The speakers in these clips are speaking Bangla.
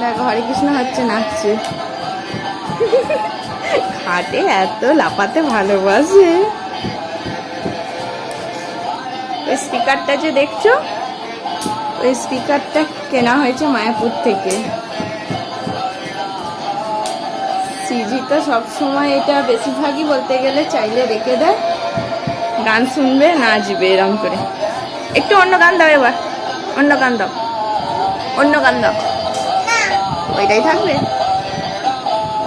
দেখো হরে কৃষ্ণ হচ্ছে, নাচছে। খাটে এত লাফাতে ভালোবাসে। ওই স্পিকারটা যে দেখছো, ওই স্পিকারটা কেনা হয়েছে মায়াপুর থেকে। সিজি তো সবসময় এটা বেশিরভাগই বলতে গেলে চাইলে রেখে দেয়, গান শুনবে নাচবে এরম করে। একটু অন্য গান দাও, এবার অন্য গান দাও, অন্য গান দাও। ওইটাই থাকবে।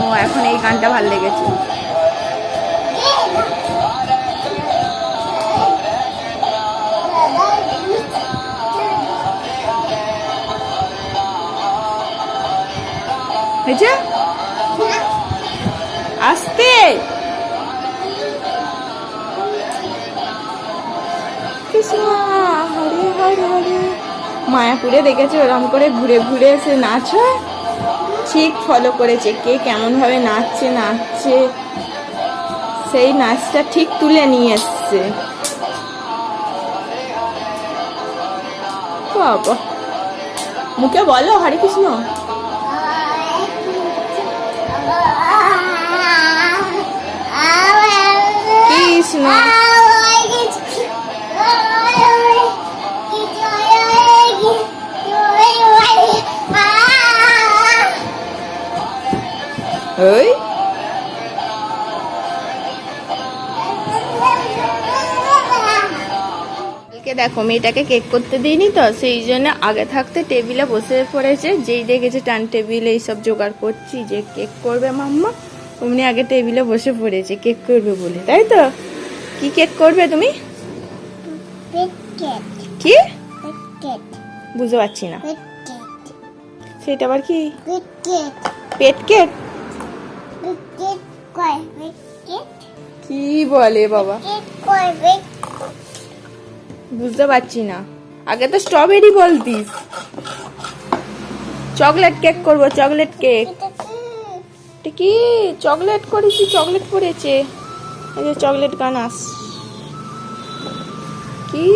ও এখন এই গানটা ভাল লেগেছে। হয়েছে আসতে। কৃষ্ণ হরে হরে হরে। মায়াপুরে দেখেছে ওরম করে ঘুরে ঘুরে এসে নাচ হয়, ঠিক ফলো করেছে কে কেমন ভাবে নাচছে, সেই নাচটা ঠিক তুলে নিয়ে এসছে। বাবা, মুখে বলো হরে কৃষ্ণ। কৃষ্ণ ওই দেখো মেয়েটাকে কেক করতে দিইনি তো, সেই জন্য আগে থাকতে টেবিলে বসে পড়েছে। যেই দেখেছে টান টেবিলে এইসব জোগাড় করছি যে কেক করবে মাম্মা, অমনি আগে টেবিলে বসে পড়েছে কেক করবে বলে। তাই তো? কি কেক করবে তুমি? কি বুঝতে পারছি না সেটা আবার কি? পেট কেক? কি বলে বাবা, বুঝতে পারছি না। আগে তো স্ট্রবেরি বলতিস। চকলেট কেক করবো, চকলেট কেক। কি চকলেট করেছি, চকলেট পড়েছে, এই যে চকলেট গানাস। কি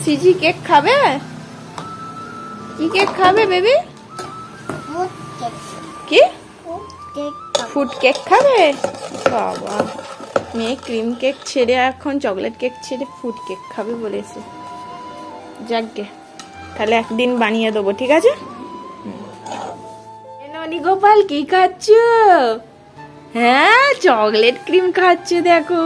সিজি কেক খাবে? কি কেক খাবে বেবি? কি ফুড কেক খাবে? বাবা, মেয়ে ক্রিম কেক ছেড়ে এখন চকলেট কেক ছেড়ে ফুড কেক খাবে বলেছে। যাকগে, তাহলে একদিন বানিয়ে দেবো, ঠিক আছে? ননি গোপাল কি খাচ্ছ? হ্যাঁ চকলেট ক্রিম খাচ্ছে। দেখো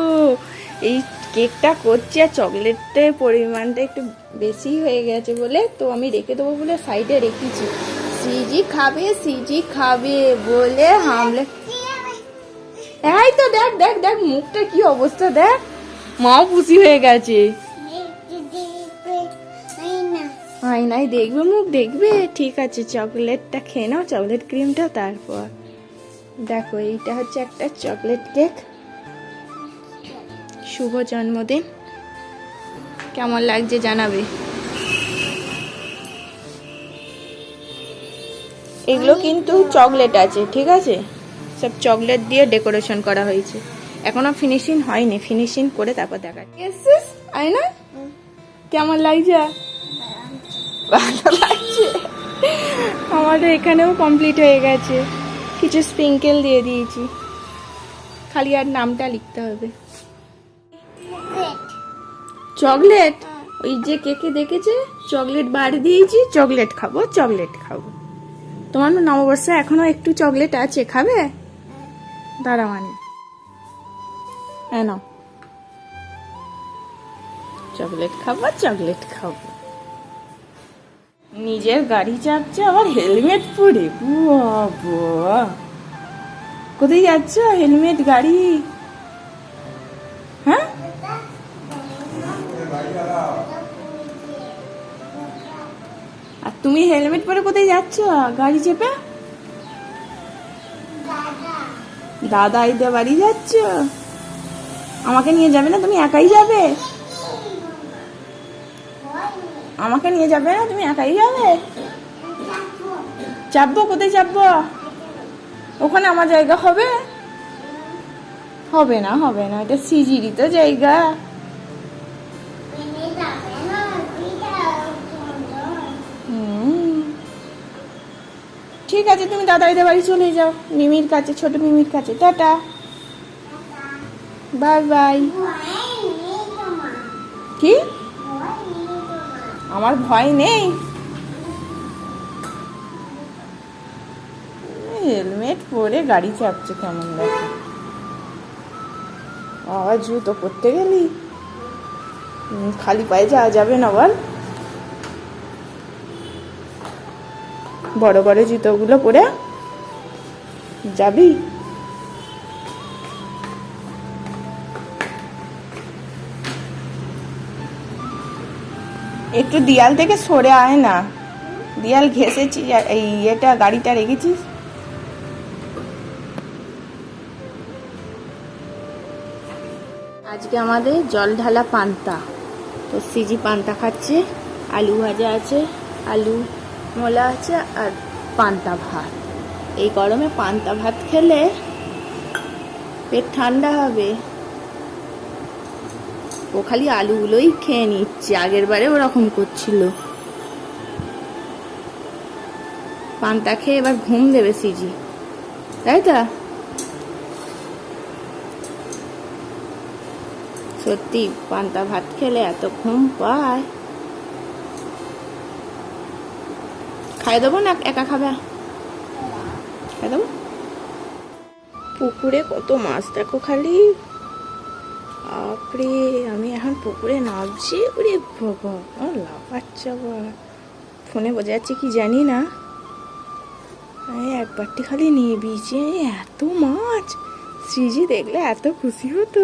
এই কেকটা করছি আর চকলেটের পরিমাণটা একটু বেশি হয়ে গেছে বলে তো আমি রেখে দেবো বলে সাইডে রেখেছি। সিজি খাবে বলে হামলে। এই তো দেখ দেখ দেখ মুখটা কি অবস্থা, দেখ মাও খুশি হয়ে গেছে। আয়নায় দেখবে, মুখ দেখবে। ঠিক আছে, চকলেটটা খেয়ে নাও, চকলেট ক্রিমটা। তারপর দেখো এইটা হচ্ছে একটা চকলেট কেক। শুভ জন্মদিন, কেমন লাগছে জানাবে। এগুলো কিন্তু চকলেট আছে, ঠিক আছে? সব চকলেট দিয়ে ডেকোরেশন করা হয়েছে, এখনো ফিনিশিং হয়নি। ফিনিশিং করে তারপর দেখা। আয়না কেমন লাগছে? ভালো লাগছে। আমাদের এখানেও কমপ্লিট হয়ে গেছে, কিছু স্প্রিঙ্কেল দিয়ে দিয়েছি, খালি আর নামটা লিখতে হবে। চকলেট ওই যে কেকে দেখেছে চকলেট বার দিয়েছি, চকলেট খাবো, চকলেট খাবো। তোমার নববর্ষে এখনো একটু চকলেট আছে, খাবে? দাঁড়া মানে নাও, চকলেট খাবো, চকলেট খাবো। নিজের গাড়ি চাপছে আবার হেলমেট পরে। বাবা, কোথায় যাচ্ছ? হেলমেট গাড়ি? হ্যাঁ আর তুমি হেলমেট পরে কোথায় যাচ্ছ গাড়ি চেপে? দাদা ইদের বাড়ি যাচ্ছ? আমাকে নিয়ে যাবে না? তুমি একাই যাবে? আমাকে নিয়ে যাবে না? তুমি একাই যাবে? চাপবো? কোথায় চাপবো? ওখানে আমার জায়গা হবে? হবে না, হবে না, এটা সিজিরই তো জায়গা। ঠিক আছে, তুমি দাদাইদের বাড়ি চলে যাও, মিমির কাছে, ছোট মিমির কাছে। Tata, bye bye. কি? আমার ভয় নেই? হেলমেট পরে গাড়ি চাপছে কেমন দেখো। আবার জুতো পরতে গেলি, খালি পায়ে যাওয়া যাবে না বল? বড় বড় জুতোগুলো পরে যাবি? একটু দেয়াল থেকে সরে আয় না, দেয়াল ঘেঁষেছি, এই এটা গাড়িটা রেখেছিস। আজকে আমাদের জল ঢালা পান্তা, তো সিজি পান্তা খাচ্ছে, আলু ভাজা আছে, আলু মোলা আছে, আর পান্তা ভাত। এই গরমে পান্তা ভাত খেলে পেট ঠান্ডা হবে। ও খালি আলুগুলোই খেয়ে নিচ্ছে, আগের বারে ওরকম করছিল। পান্তা খেয়ে এবার ঘুম দেবে সিজি, তাই তো? সত্যি পান্তা ভাত খেলে এত ঘুম পায়। খাই দেবো না, একা খাবে? খাই দেবো। পুকুরে কত মাছ দেখো খালি, বাপরে। আমি এখন পুকুরে নামছি, ওরে বাবা লাফাচ্ছে আবার। ফোনে বোঝা যাচ্ছে কি জানি না, একবারটি খালি নিয়ে বিছে, এত মাছ। সিজি দেখলে এত খুশি হতো।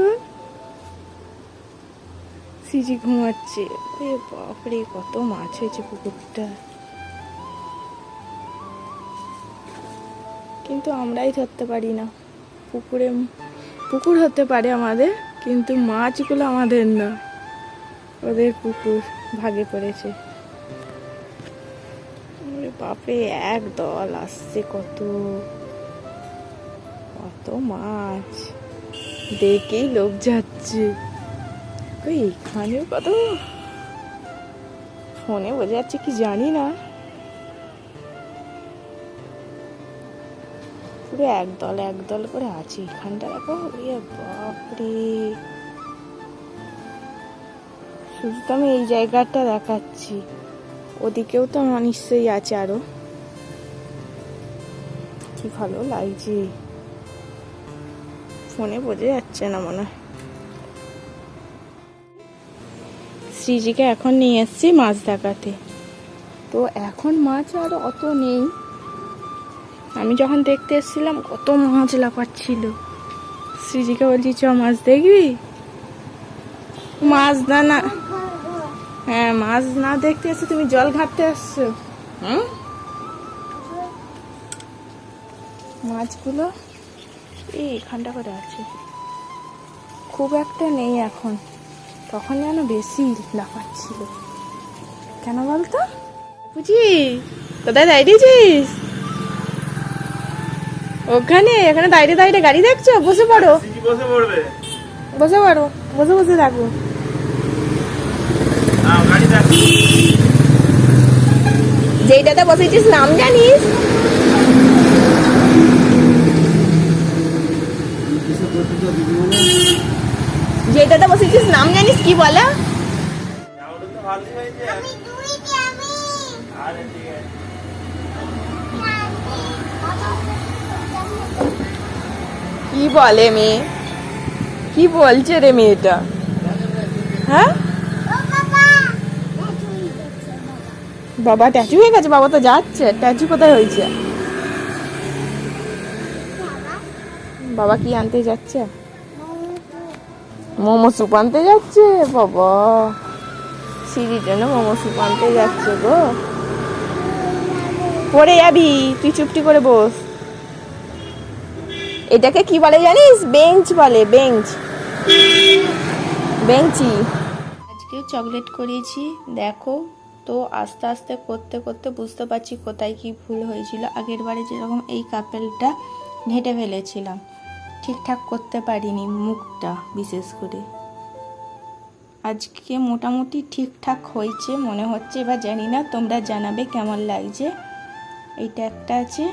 সিজি ঘুমাচ্ছে, ওরে বাপরে কত মাছ হয়েছে পুকুরটা। কিন্তু আমরাই ধরতে পারি না। পুকুর হতে পারে আমাদের, কিন্তু মাছগুলো আমাদের না, ওদের পুকুর ভাগে পড়েছে। বাপরে এক দল আসছে, কত কত মাছ, দেখেই লোক যাচ্ছে। এখানেও কত, ফোনে বোঝা যাচ্ছে কি জানি না, পুরো একদল করে আছে এখানটা দেখো। বাপরে, শুধু তো আমি এই জায়গাটা দেখাচ্ছি, ওদিকেও তো নিশ্চয়ই আছে আরো। কি ভালো লাগছে, ফোনে বোঝা যাচ্ছে না মনে হয়। শ্রীজিকে এখন নিয়ে এসছি মাছ দেখাতে, তো এখন মাছ আর অত নেই। আমি যখন দেখতে এসেছিলাম কত মাছ লাফাচ্ছিল। শ্রীজিকে বলছি চ মাছ দেখবি, মাছ না। হ্যাঁ, মাছ না দেখতে এসে তুমি জল ঘাটতে আসছো। মাছগুলো এইখানটা করে আছে, খুব একটা নেই এখন। তখন যেন বেশি লাফাচ্ছিল, কেন বলতো? বুঝি কোথায় দাঁড়িয়েছিস? ওখানে, এখানে দাঁড়িয়ে গাড়ি দেখছো? বসে পড়ো, বসে পড়ো, বসে থাকো। যেইটাতে বসেছিস নাম জানিস? যেটাতে বসেছিস নাম জানিস কি বলে? কি বলে মেয়ে, কি বলছে রে মেয়েটা? হ্যাঁ, বাবা ট্যাচু হয়ে গেছে? বাবা তো যাচ্ছে, ট্যাচু কোথায় হয়েছে? বাবা কি আনতে যাচ্ছে? মোমো স্যুপ আনতে যাচ্ছে বাবা। সিঁড়ির জন্য মোমো স্যুপ আনতে যাচ্ছে গো। পড়ে যাবি, তুই চুপটি করে বস। এটাকে কি বলে জানিস? বেঞ্চ বলে, বেঞ্চ, বেঞ্চি। আজকেও চকলেট করিয়েছি দেখো। তো আস্তে আস্তে করতে করতে বুঝতে পারছি কোথায় কি ভুল হয়েছিল। আগের বারে যেরকম এই কাপেলটা ঘেঁটে ফেলেছিলাম, ঠিকঠাক করতে পারিনি মুখটা বিশেষ করে। আজকে মোটামুটি ঠিকঠাক হয়েছে মনে হচ্ছে, এবার জানি না, তোমরা জানাবে কেমন লাগছে। এইটা একটা আছে,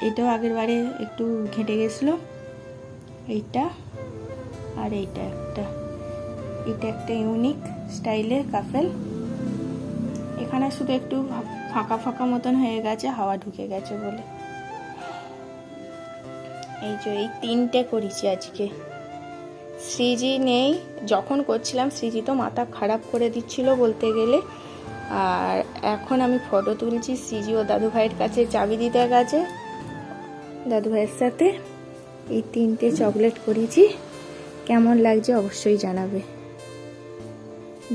এটাও আগের বারে একটু ঘেঁটে গেছিলো, এইটা আর এইটা একটা, এটা একটা ইউনিক স্টাইলের কাফেল। এখানে শুধু একটু ফাঁকা ফাঁকা মতন হয়ে গেছে, হাওয়া ঢুকে গেছে বলে। এই যে এই 3টে করেছি আজকে। শ্রীজি নেই, যখন করছিলাম শ্রীজি তো মাথা খারাপ করে দিচ্ছিল বলতে গেলে। আর এখন আমি ফটো তুলছি, শ্রীজি ও দাদু ভাইয়ের কাছে চাবি দিতে গেছে দাদু ভাইয়ের সাথে। এই 3টে চকলেট করেছি, কেমন লাগছে অবশ্যই জানাবে।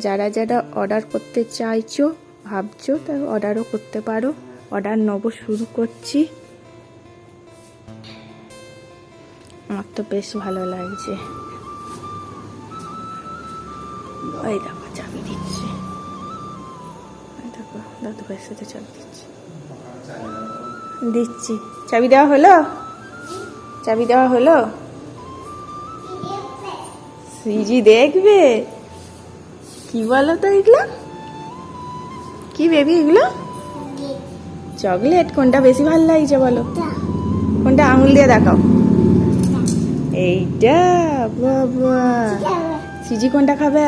যারা যারা অর্ডার করতে চাইছো ভাবছো তা অর্ডারও করতে পারো। অর্ডার নেব শুরু করছি। আমার তো বেশ ভালো লাগছে। ওই দেখো চাবি দিচ্ছে, দেখো দাদু ভাইয়ের সাথে চাবি দিচ্ছি। চাবি দেওয়া হলো, চাবি দেওয়া হলো। শ্রীজি দেখবে কি বলো তো এগুলো কি বেবি? এগুলো চকলেট। কোনটা বেশি ভালো লাগছে বলো? কোনটা আঙুল দিয়ে দেখাও। এইটা। বাবা, সিজি কোনটা খাবে?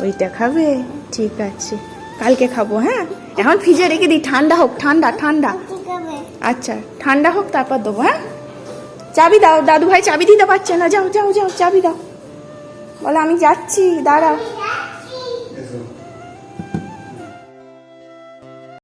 ওইটা খাবে, ঠিক আছে কালকে খাবো। হ্যাঁ, এখন ফ্রিজে রেখে দিই, ঠান্ডা হোক। ঠান্ডা ঠান্ডা, আচ্ছা ঠান্ডা হোক তারপর দেবো। হ্যাঁ, চাবি দাও। দাদু ভাই চাবি দিতে পারছে না, যাও যাও যাও চাবি দাও। বলো আমি যাচ্ছি, দাঁড়াও।